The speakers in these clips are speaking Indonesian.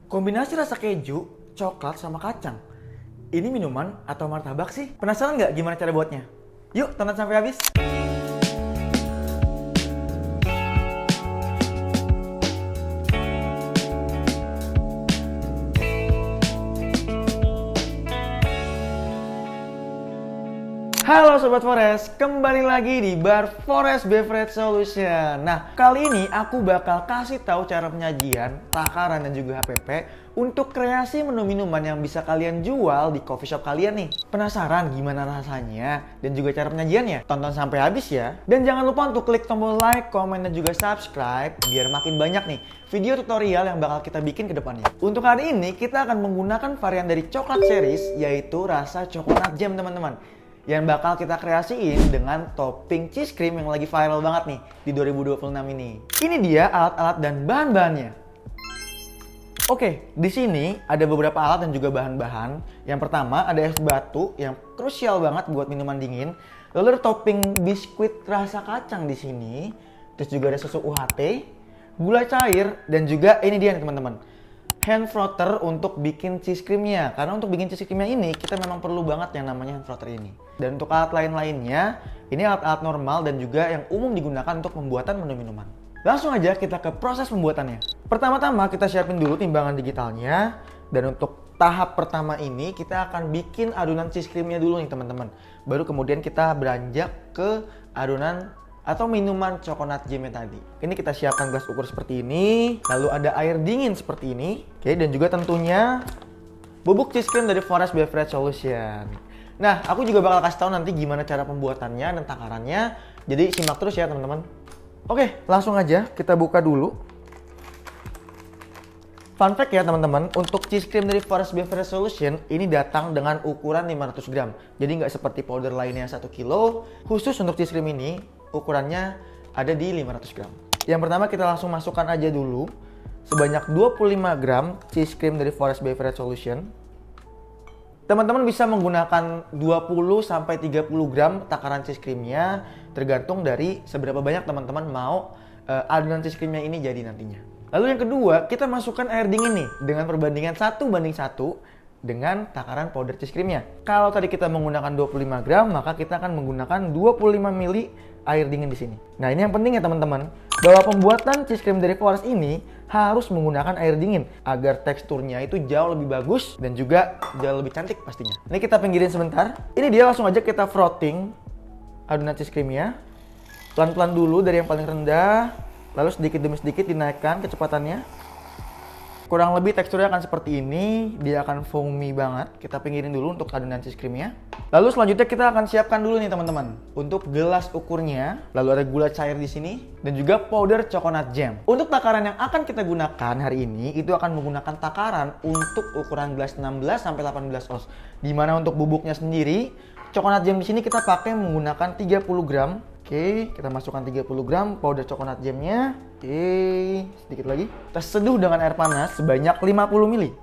Kombinasi rasa keju, coklat, sama kacang. Ini minuman atau martabak sih? Penasaran nggak gimana cara buatnya? Yuk tonton sampai habis! Halo Sobat Forest, kembali lagi di Bar Forest Beverage Solution. Nah, kali ini aku bakal kasih tahu cara penyajian, takaran, dan juga HPP untuk kreasi menu minuman yang bisa kalian jual di coffee shop kalian nih. Penasaran gimana rasanya dan juga cara penyajiannya? Tonton sampai habis ya. Dan jangan lupa untuk klik tombol like, komen, dan juga subscribe biar makin banyak nih video tutorial yang bakal kita bikin ke depannya. Untuk hari ini kita akan menggunakan varian dari coklat series, yaitu rasa coconut jam teman-teman, yang bakal kita kreasiin dengan topping cheese cream yang lagi viral banget nih di 2026 ini. Ini dia alat-alat dan bahan-bahannya. Oke, di sini ada beberapa alat dan juga bahan-bahan. Yang pertama ada es batu yang krusial banget buat minuman dingin. Lalu ada topping biskuit rasa kacang di sini. Terus juga ada susu UHT, gula cair, dan juga ini dia nih teman-teman, hand frother untuk bikin cheese creamnya. Karena untuk bikin cheese creamnya ini kita memang perlu banget yang namanya hand frother ini. Dan untuk alat lain-lainnya, ini alat-alat normal dan juga yang umum digunakan untuk pembuatan menu minuman. Langsung aja kita ke proses pembuatannya. Pertama-tama kita siapin dulu timbangan digitalnya. Dan untuk tahap pertama ini kita akan bikin adonan cheese creamnya dulu nih teman-teman. Baru kemudian kita beranjak ke adonan atau minuman coconut jamnya tadi. Ini kita siapkan gelas ukur seperti ini, lalu ada air dingin seperti ini. Oke, dan juga tentunya bubuk cheese cream dari Forest Beverage Solution. Nah, aku juga bakal kasih tahu nanti gimana cara pembuatannya dan takarannya. Jadi simak terus ya teman-teman. Oke, langsung aja kita buka dulu. Fun fact ya teman-teman, untuk cheese cream dari Forest Beverage Solution ini datang dengan ukuran 500 gram. Jadi nggak seperti powder lainnya 1 kilo. Khusus untuk cheese cream ini ukurannya ada di 500 gram. Yang pertama kita langsung masukkan aja dulu sebanyak 25 gram cheese cream dari Forest Beverage Solution. Teman-teman bisa menggunakan 20-30 gram takaran cheese creamnya, tergantung dari seberapa banyak teman-teman mau adonan cheese creamnya ini jadi nantinya. Lalu yang kedua, kita masukkan air dingin nih dengan perbandingan 1:1 dengan takaran powder cheese creamnya. Kalau tadi kita menggunakan 25 gram, maka kita akan menggunakan 25 ml air dingin di sini. Nah, ini yang penting ya teman-teman, bahwa pembuatan cheese cream dari Forest ini harus menggunakan air dingin agar teksturnya itu jauh lebih bagus dan juga jauh lebih cantik pastinya. Ini kita pinggirin sebentar. Ini dia, langsung aja kita frotting adonan cheese creamnya. Pelan-pelan dulu dari yang paling rendah, lalu sedikit demi sedikit dinaikkan kecepatannya. Kurang lebih teksturnya akan seperti ini, dia akan foamy banget. Kita pinggirin dulu untuk adonan cheese creamnya. Lalu selanjutnya kita akan siapkan dulu nih teman-teman untuk gelas ukurnya. Lalu ada gula cair di sini dan juga powder coconut jam. Untuk takaran yang akan kita gunakan hari ini itu akan menggunakan takaran untuk ukuran gelas 16 sampai 18 oz. Dimana untuk bubuknya sendiri, coconut jam di sini kita pakai menggunakan 30 gram. Oke, kita masukkan 30 gram powder coconut jamnya. Oke, sedikit lagi. Kita seduh dengan air panas sebanyak 50 ml.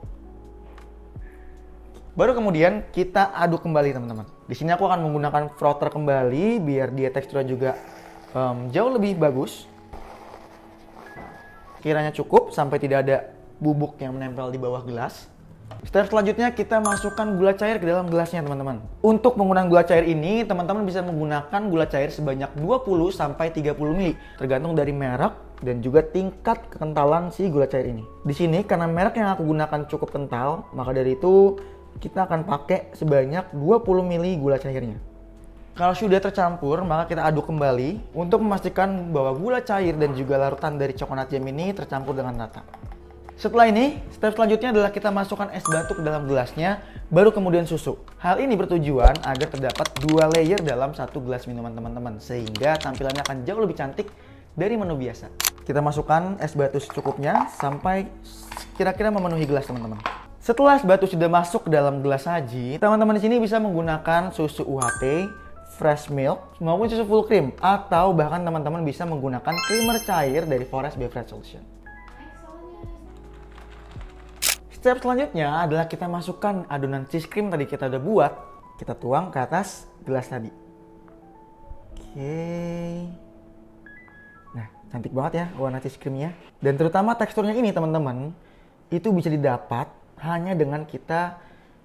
Baru kemudian kita aduk kembali teman-teman. Di sini aku akan menggunakan frother kembali biar dia teksturnya juga jauh lebih bagus. Kiranya cukup sampai tidak ada bubuk yang menempel di bawah gelas. Step selanjutnya kita masukkan gula cair ke dalam gelasnya teman-teman. Untuk penggunaan gula cair ini teman-teman bisa menggunakan gula cair sebanyak 20-30 ml tergantung dari merek dan juga tingkat kekentalan si gula cair ini. Di sini karena merek yang aku gunakan cukup kental, maka dari itu kita akan pakai sebanyak 20 ml gula cairnya. Kalau sudah tercampur, maka kita aduk kembali untuk memastikan bahwa gula cair dan juga larutan dari coconut jam ini tercampur dengan rata. Setelah ini, step selanjutnya adalah kita masukkan es batu ke dalam gelasnya, baru kemudian susu. Hal ini bertujuan agar terdapat 2 layer dalam satu gelas minuman teman-teman, sehingga tampilannya akan jauh lebih cantik dari menu biasa. Kita masukkan es batu secukupnya sampai kira-kira memenuhi gelas teman-teman. Setelah es batu sudah masuk ke dalam gelas saji, teman-teman di sini bisa menggunakan susu UHT, fresh milk, maupun susu full cream, atau bahkan teman-teman bisa menggunakan creamer cair dari Forest Beverage Solution. Step selanjutnya adalah kita masukkan adonan cheese cream tadi kita udah buat, kita tuang ke atas gelas tadi. Oke. Nah, cantik banget ya warna cheese creamnya. Dan terutama teksturnya ini teman-teman, itu bisa didapat hanya dengan kita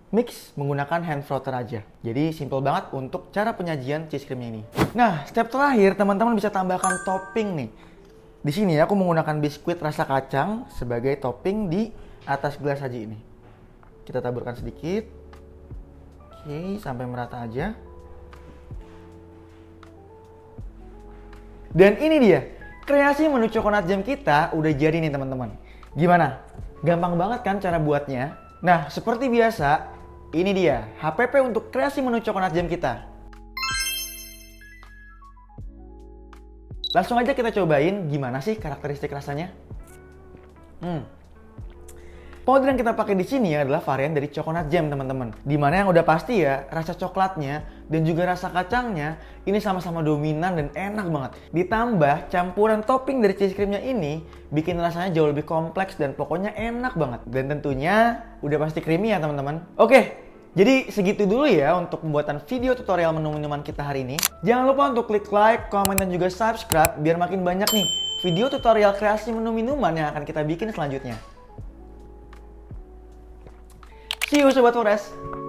mix menggunakan hand frother aja. Jadi simple banget untuk cara penyajian cheese creamnya ini. Nah, step terakhir teman-teman bisa tambahkan topping nih. Di sini aku menggunakan biskuit rasa kacang sebagai topping di atas gelas saji ini. Kita taburkan sedikit. Oke, sampai merata aja. Dan ini dia, kreasi menu coconut jam kita udah jadi nih teman-teman. Gimana? Gampang banget kan cara buatnya? Nah, seperti biasa, ini dia HPP untuk kreasi menu coconut jam kita. Langsung aja kita cobain gimana sih karakteristik rasanya. Powder yang kita pakai di sini adalah varian dari coconut jam teman-teman. Dimana yang udah pasti ya, rasa coklatnya dan juga rasa kacangnya ini sama-sama dominan dan enak banget. Ditambah campuran topping dari cheese creamnya ini bikin rasanya jauh lebih kompleks dan pokoknya enak banget. Dan tentunya udah pasti creamy ya teman-teman. Oke, jadi segitu dulu ya untuk pembuatan video tutorial menu minuman kita hari ini. Jangan lupa untuk klik like, komen, dan juga subscribe biar makin banyak nih video tutorial kreasi menu minuman yang akan kita bikin selanjutnya. See you Sobat Forest!